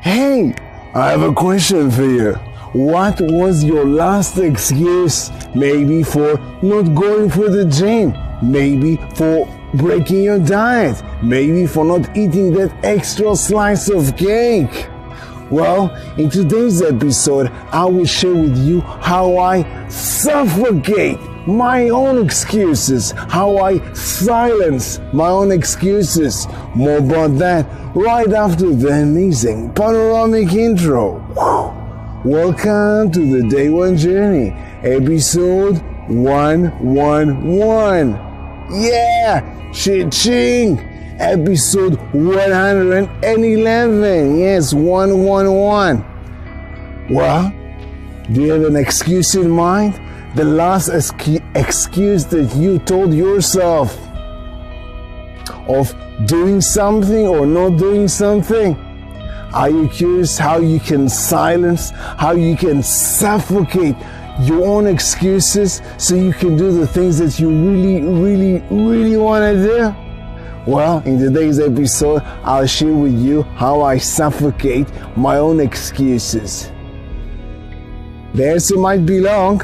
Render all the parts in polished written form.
Hey, I have a question for you. What was your last excuse? Maybe for not going for the gym, maybe for breaking your diet, maybe for not eating that extra slice of cake. Well, in today's episode, I will share with you how I suffocate my own excuses, how I silence my own excuses. More about that right after the amazing panoramic intro. Welcome to the Day One Journey, episode 111. Yeah, cha-ching! Episode 111. Yes, 111. Well, do you have an excuse in mind? The last excuse that you told yourself of doing something or not doing something? Are you curious how you can silence, how you can suffocate your own excuses so you can do the things that you really want to do? Well, in today's episode, I'll share with you how I suffocate my own excuses. The answer might be long.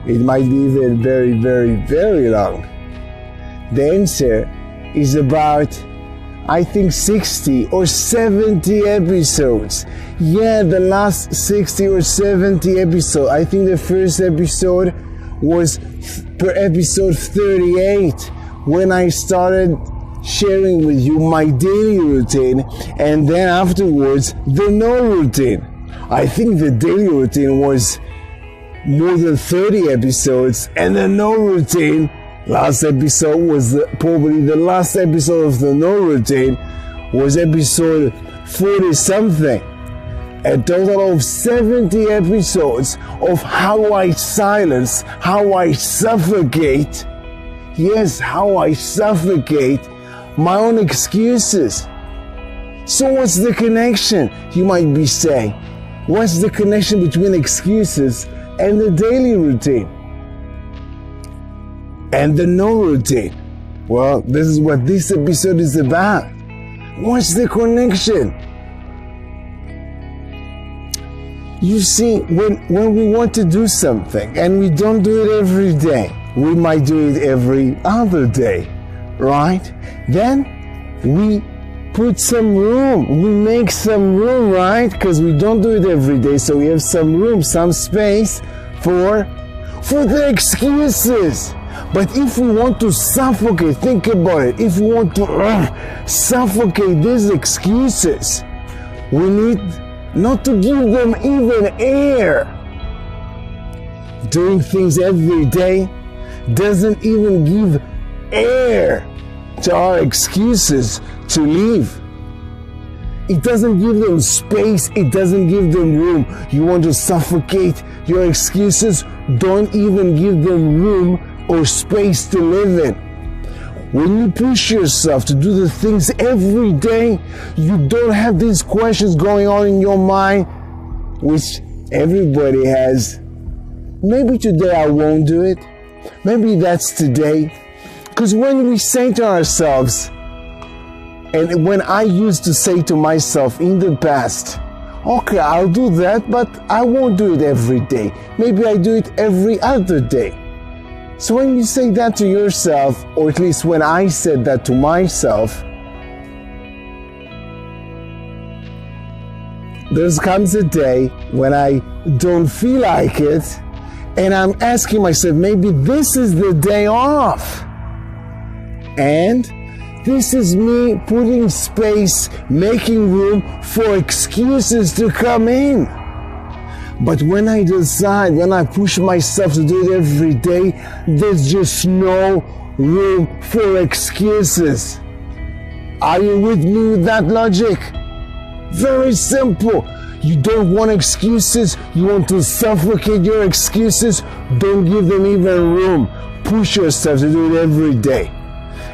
It might be even very long. The answer is about, I think, 60 or 70 episodes. Yeah, the last 60 or 70 episodes. I think the first episode was per episode 38 when I started sharing with you my daily routine, and then afterwards the no routine. I think the daily routine was more than 30 episodes, and the no routine, last episode was probably the last episode of the no routine, was episode 40 something. A total of 70 episodes of how I silence, how I suffocate, yes, how I suffocate my own excuses. So what's the connection, you might be saying? What's the connection between excuses and the daily routine and the no routine? Well, this is what this episode is about. What's the connection? You see, when we want to do something and we don't do it every day, we might do it every other day, right? Then we put some room, we make some room, right? Because we don't do it every day, so we have some room, some space for the excuses. But if we want to suffocate, think about it, if we want to suffocate these excuses, we need not to give them even air. Doing things every day doesn't even give air to our excuses to leave. It doesn't give them space, it doesn't give them room. You want to suffocate your excuses? Don't even give them room or space to live in. When you push yourself to do the things every day, you don't have these questions going on in your mind, which everybody has. Maybe today I won't do it. Maybe that's today. Because when we say to ourselves, and when I used to say to myself in the past, okay, I'll do that, but I won't do it every day. Maybe I do it every other day. So when you say that to yourself, or at least when I said that to myself, there comes a day when I don't feel like it, and I'm asking myself, maybe this is the day off. And this is me putting space, making room for excuses to come in. But when I decide, when I push myself to do it every day, there's just no room for excuses. Are you with me with that logic? Very simple. You don't want excuses, you want to suffocate your excuses, don't give them even room. Push yourself to do it every day.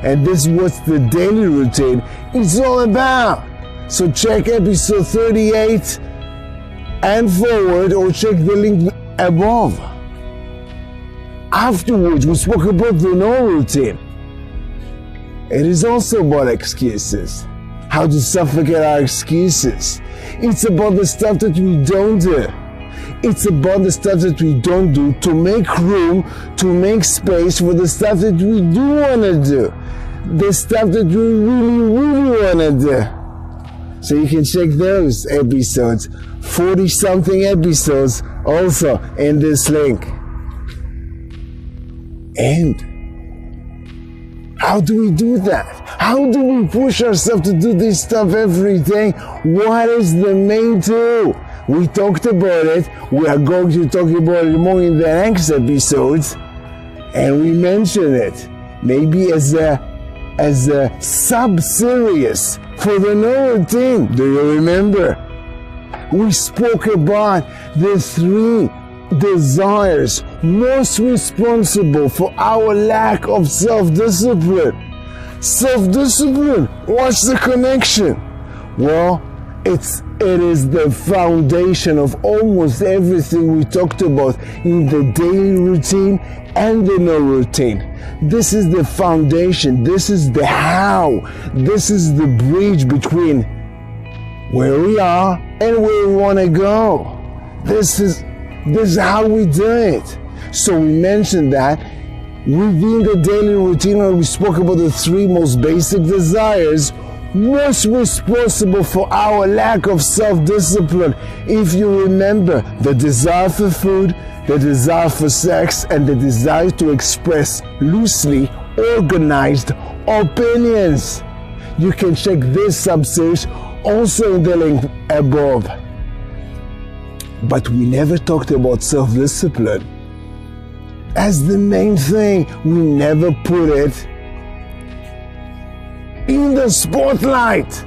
And this is what the daily routine is all about. So check episode 38 and forward, or check the link above. Afterwards, we spoke about the no routine. It is also about excuses. how to suffocate our excuses. It's about the stuff that we don't do. It's about the stuff that we don't do to make room, to make space for the stuff that we do want to do. The stuff that we really want to do. So you can check those episodes, 40-something episodes, also in this link. And how do we do that? How do we push ourselves to do this stuff every day? What is the main tool? We talked about it. We are going to talk about it more in the next episodes. And we mentioned it. Maybe as a sub-series for the no routine. Do you remember? We spoke about the 3 desires most responsible for our lack of self-discipline. Self-discipline, what's the connection? Well, it is the foundation of almost everything we talked about in the daily routine and the no routine. This is the foundation, this is the how, this is the bridge between where we are and where we want to go. This is how we do it. So we mentioned that within the daily routine, when we spoke about the 3 most basic desires, most responsible for our lack of self-discipline. If you remember, the desire for food, the desire for sex, and the desire to express loosely organized opinions. You can check this sub-series also in the link above. But we never talked about self-discipline as the main thing. We never put it in the spotlight.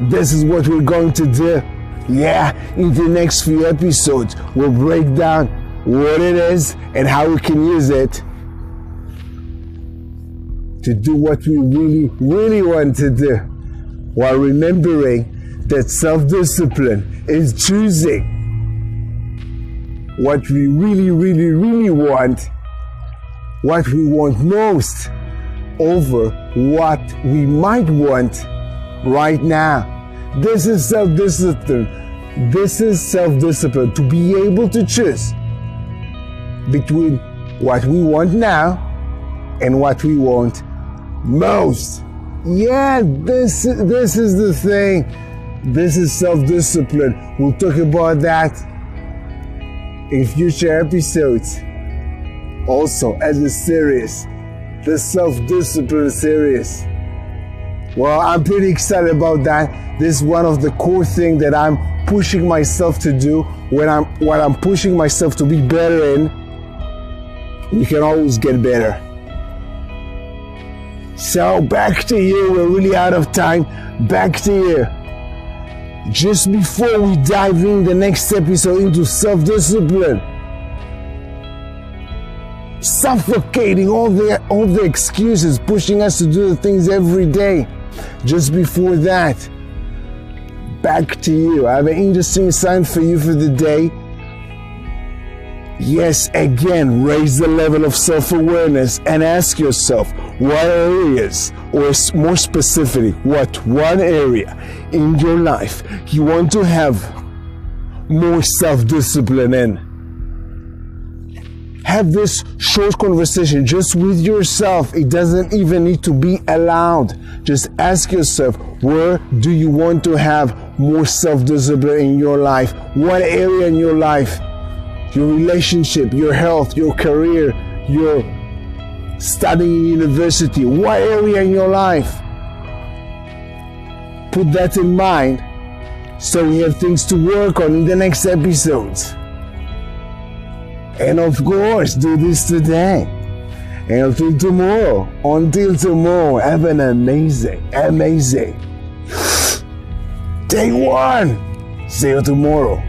This is what we're going to do. Yeah, in the next few episodes, we'll break down what it is and how we can use it to do what we really want to do, while remembering that self-discipline is choosing what we really want, what we want most, over what we might want right now. This is self-discipline. This is self-discipline, to be able to choose between what we want now and what we want most. Yeah, this is the thing. This is self-discipline. We'll talk about that in future episodes. Also as a series, the self-discipline series. Well, I'm pretty excited about that. This is one of the core things that I'm pushing myself to do. What I'm pushing myself to be better in, we can always get better. So back to you. We're really out of time. Back to you. Just before we dive in the next episode into self-discipline, suffocating all the excuses, pushing us to do the things every day. Just before that, back to you. I have an interesting sign for you for the day. Yes, again, raise the level of self-awareness and ask yourself what areas, or more specifically, what one area in your life you want to have more self-discipline in. Have this short conversation just with yourself. It doesn't even need to be aloud. Just ask yourself, where do you want to have more self-discipline in your life? What area in your life? Your relationship, your health, your career, your studying in university. What area in your life? Put that in mind so we have things to work on in the next episodes. And of course, do this today. And until tomorrow, have an amazing day one. See you tomorrow.